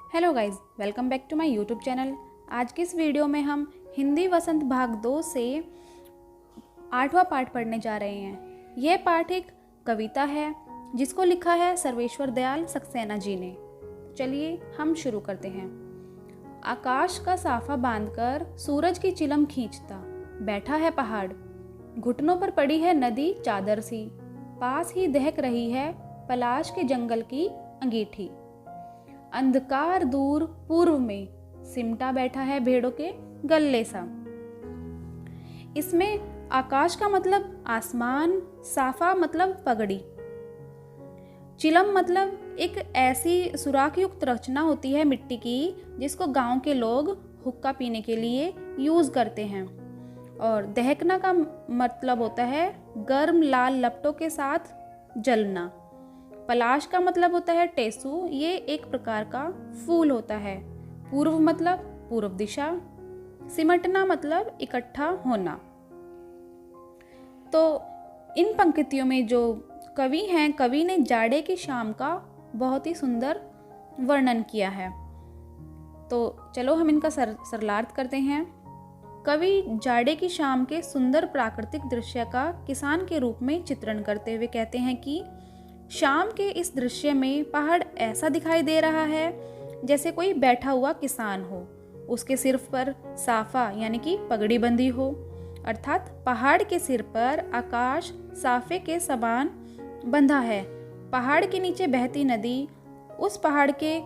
Hello guys, welcome back to my YouTube channel. आज की इस वीडियो में हम हिंदी वसंत भाग 2 से 8वां पाठ पढ़ने जा रहे हैं। यह पाठ एक कविता है जिसको लिखा है सर्वेश्वर दयाल सक्सेना जी ने। चलिए हम शुरू करते हैं। आकाश का साफा बांधकर सूरज की चिलम खींचता बैठा है पहाड़, घुटनों पर पड़ी है नदी चादर सी, पास ही दहक रही है पलाश के जंगल की अंगीठी। अंधकार दूर पूर्व में सिमटा बैठा है भेड़ों के गल्ले सा। इसमें आकाश का मतलब आसमान, साफा मतलब पगड़ी, चिलम मतलब एक ऐसी सुराख युक्त रचना होती है मिट्टी की जिसको गांव के लोग हुक्का पीने के लिए यूज करते हैं। और दहकना का मतलब होता है गर्म लाल लपटों के साथ जलना। पलाश का मतलब होता है टेसू, ये एक प्रकार का फूल होता है। पूर्व मतलब पूर्व दिशा, सिमटना मतलब इकट्ठा होना। तो इन पंक्तियों में जो कवि हैं, कवि ने जाड़े की शाम का बहुत ही सुंदर वर्णन किया है। तो चलो हम इनका सरलार्थ करते हैं। कवि जाड़े की शाम के सुंदर प्राकृतिक दृश्य का किसान के रूप में चित्रण करते हुए कहते हैं कि शाम के इस दृश्य में पहाड़ ऐसा दिखाई दे रहा है जैसे कोई बैठा हुआ किसान हो, उसके सिर पर साफा यानी कि पगड़ी बंधी हो, अर्थात पहाड़ के सिर पर आकाश साफे के समान बंधा है। पहाड़ के नीचे बहती नदी उस पहाड़ के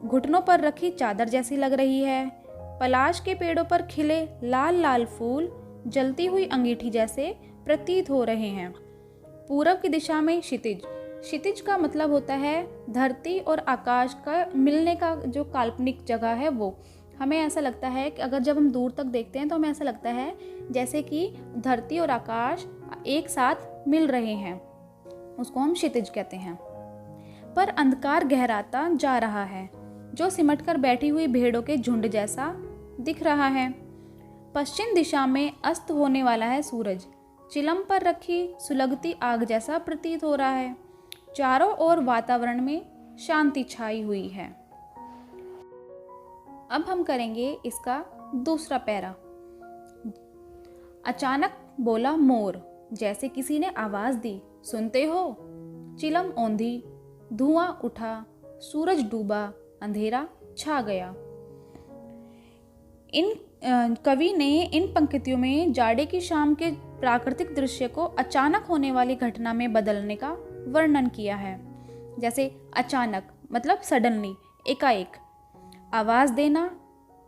घुटनों पर रखी चादर जैसी लग रही है। पलाश के पेड़ों पर खिले लाल लाल फूल जलती हुई अंगीठी जैसे प्रतीत हो रहे हैं। पूरब की दिशा में क्षितिज, क्षितिज का मतलब होता है धरती और आकाश का मिलने का जो काल्पनिक जगह है वो। हमें ऐसा लगता है कि अगर जब हम दूर तक देखते हैं तो हमें ऐसा लगता है जैसे कि धरती और आकाश एक साथ मिल रहे हैं, उसको हम क्षितिज कहते हैं। पर अंधकार गहराता जा रहा है जो सिमटकर बैठी हुई भेड़ों के झुंड जैसा दिख रहा है। पश्चिम दिशा में अस्त होने वाला है सूरज, चिलम पर रखी सुलगती आग जैसा प्रतीत हो रहा है। चारों ओर वातावरण में शांति छाई हुई है। अब हम करेंगे इसका दूसरा पैरा। अचानक बोला मोर, जैसे किसी ने आवाज दी, सुनते हो? चिलम औंधी, धुआं उठा, सूरज डूबा, अंधेरा छा गया। कवि ने इन पंक्तियों में जाड़े की शाम के प्राकृतिक दृश्य को अचानक होने वाली घटना में बदलने का वर्णन किया है। जैसे अचानक मतलब सडनली, एकाएक। आवाज देना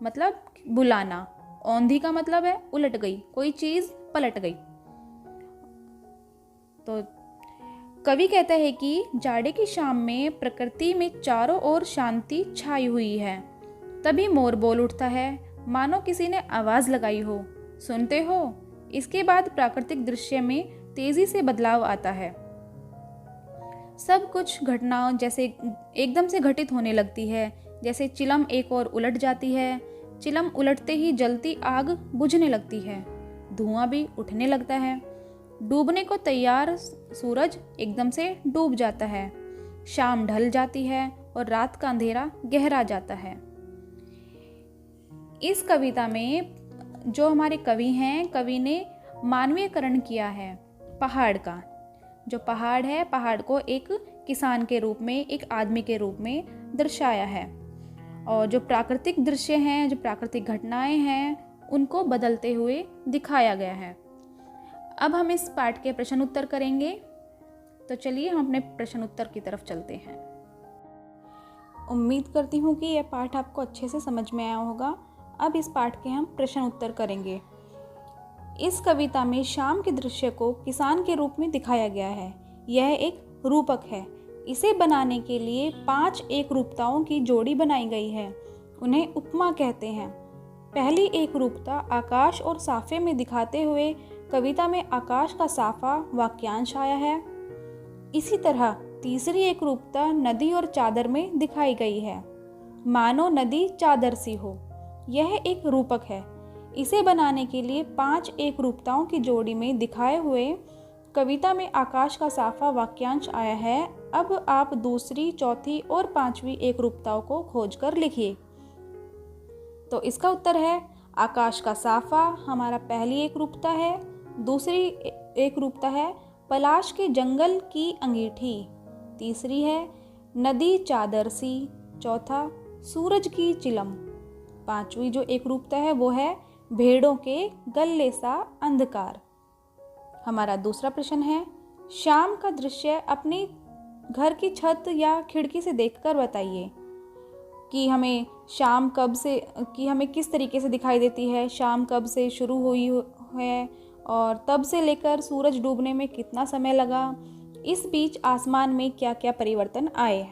मतलब बुलाना। औंधी का मतलब है उलट गई, कोई चीज पलट गई। तो कवि कहता है कि जाड़े की शाम में प्रकृति में चारों ओर शांति छाई हुई है। तभी मोर बोल उठता है मानो किसी ने आवाज लगाई हो, सुनते हो? इसके बाद प्राकृतिक दृश्य में तेजी से बदलाव आता है। सब कुछ घटनाओं जैसे एकदम से घटित होने लगती है। जैसे चिलम एक और उलट जाती है, चिलम उलटते ही जलती आग बुझने लगती है, धुआं भी उठने लगता है। डूबने को तैयार सूरज एकदम से डूब जाता है, शाम ढल जाती है और रात का अंधेरा गहरा जाता है। इस कविता में जो हमारे कवि हैं, कवि ने मानवीयकरण किया है पहाड़ का। जो पहाड़ है, पहाड़ को एक किसान के रूप में, एक आदमी के रूप में दर्शाया है। और जो प्राकृतिक दृश्य हैं, जो प्राकृतिक घटनाएं हैं, उनको बदलते हुए दिखाया गया है। अब हम इस पाठ के प्रश्न उत्तर करेंगे। तो चलिए हम अपने प्रश्न उत्तर की तरफ चलते हैं। उम्मीद करती हूँ कि यह पाठ आपको अच्छे से समझ में आया होगा। अब इस पाठ के हम प्रश्न उत्तर करेंगे। इस कविता में शाम के दृश्य को किसान के रूप में दिखाया गया है। यह एक रूपक है। इसे बनाने के लिए 5 एक रूपताओं की जोड़ी बनाई गई है। उन्हें उपमा कहते हैं। पहली एक रूपता आकाश और साफे में दिखाते हुए कविता में आकाश का साफा वाक्यांश आया है। इसी तरह तीसरी एक रूपता नदी और चादर में दिखाई गई है, मानो नदी चादर सी हो। यह एक रूपक है। इसे बनाने के लिए 5 एक रूपताओं की जोड़ी में दिखाए हुए कविता में आकाश का साफा वाक्यांश आया है अब आप दूसरी, चौथी और पांचवी एकरूपताओं को खोजकर लिखिए। तो इसका उत्तर है आकाश का साफा हमारा पहली एकरूपता है। दूसरी एकरूपता है पलाश के जंगल की अंगीठी। तीसरी है नदी चादर सी। चौथा सूरज की चिलम। पांचवी जो एकरूपता है वो है भेड़ों के गले सा अंधकार। हमारा दूसरा प्रश्न है शाम का दृश्य अपनी घर की छत या खिड़की से देखकर बताइए कि हमें शाम कब से कि हमें किस तरीके से दिखाई देती है, शाम कब से शुरू हुई है और तब से लेकर सूरज डूबने में कितना समय लगा, इस बीच आसमान में क्या क्या परिवर्तन आए।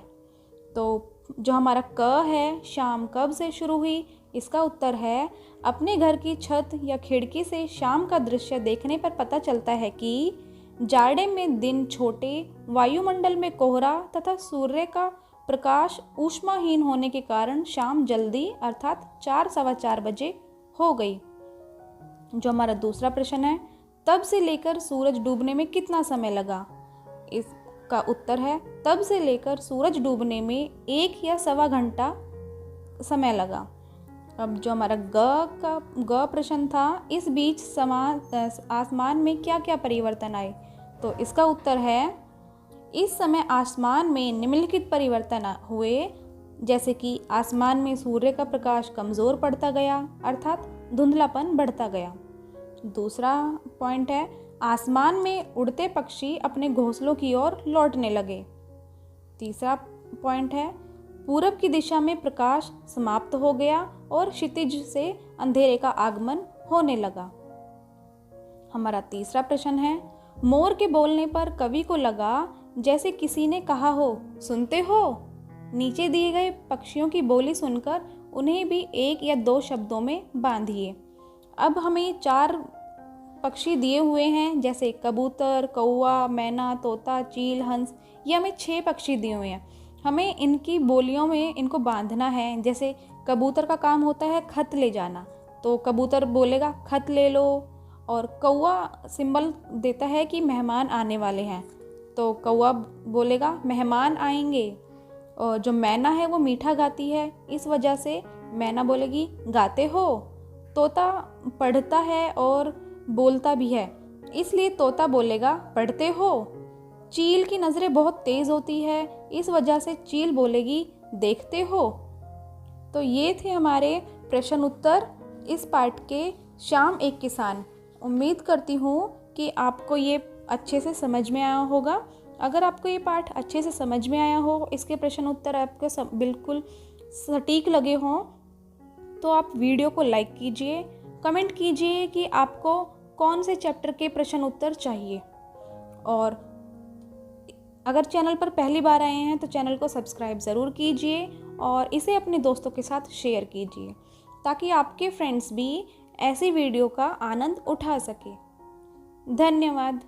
तो जो हमारा क है, शाम कब से शुरू हुई, इसका उत्तर है अपने घर की छत या खिड़की से शाम का दृश्य देखने पर पता चलता है कि जाड़े में दिन छोटे, वायुमंडल में कोहरा तथा सूर्य का प्रकाश ऊष्माहीन होने के कारण शाम जल्दी अर्थात 4 सवा 4 बजे हो गई। जो हमारा दूसरा प्रश्न है तब से लेकर सूरज डूबने में कितना समय लगा, इसका उत्तर है तब से लेकर सूरज डूबने में 1 या सवा घंटा समय लगा। अब जो हमारा ग प्रश्न था इस बीच आसमान में क्या क्या परिवर्तन आए, तो इसका उत्तर है इस समय आसमान में निम्नलिखित परिवर्तन हुए, जैसे कि आसमान में सूर्य का प्रकाश कमज़ोर पड़ता गया अर्थात धुंधलापन बढ़ता गया। दूसरा पॉइंट है आसमान में उड़ते पक्षी अपने घोंसलों की ओर लौटने लगे। तीसरा पॉइंट है पूरब की दिशा में प्रकाश समाप्त हो गया और क्षितिज से अंधेरे का आगमन होने लगा। हमारा तीसरा प्रश्न है मोर के बोलने पर कवि को लगा जैसे किसी ने कहा हो, सुनते हो। नीचे दिए गए पक्षियों की बोली सुनकर उन्हें भी 1 या 2 शब्दों में बांधिए। अब हमें 4 पक्षी दिए हुए हैं, जैसे कबूतर, कौवा, मैना, तोता, चील, हंस। ये हमें 6 पक्षी दिए हुए हैं। हमें इनकी बोलियों में इनको बांधना है। जैसे कबूतर का काम होता है खत ले जाना, तो कबूतर बोलेगा खत ले लो। और कौवा सिंबल देता है कि मेहमान आने वाले हैं, तो कौवा बोलेगा मेहमान आएंगे। और जो मैना है वो मीठा गाती है, इस वजह से मैना बोलेगी गाते हो। तोता पढ़ता है और बोलता भी है, इसलिए तोता बोलेगा पढ़ते हो। चील की नज़रें बहुत तेज़ होती है, इस वजह से चील बोलेगी देखते हो। तो ये थे हमारे प्रश्न उत्तर इस पाठ के शाम एक किसान। उम्मीद करती हूँ कि आपको ये अच्छे से समझ में आया होगा। अगर आपको ये पाठ अच्छे से समझ में आया हो, इसके प्रश्न उत्तर आपको बिल्कुल सटीक लगे हों, तो आप वीडियो को लाइक कीजिए, कमेंट कीजिए कि आपको कौन से चैप्टर के प्रश्न उत्तर चाहिए। और अगर चैनल पर पहली बार आए हैं तो चैनल को सब्सक्राइब ज़रूर कीजिए और इसे अपने दोस्तों के साथ शेयर कीजिए, ताकि आपके फ्रेंड्स भी ऐसी वीडियो का आनंद उठा सके। धन्यवाद।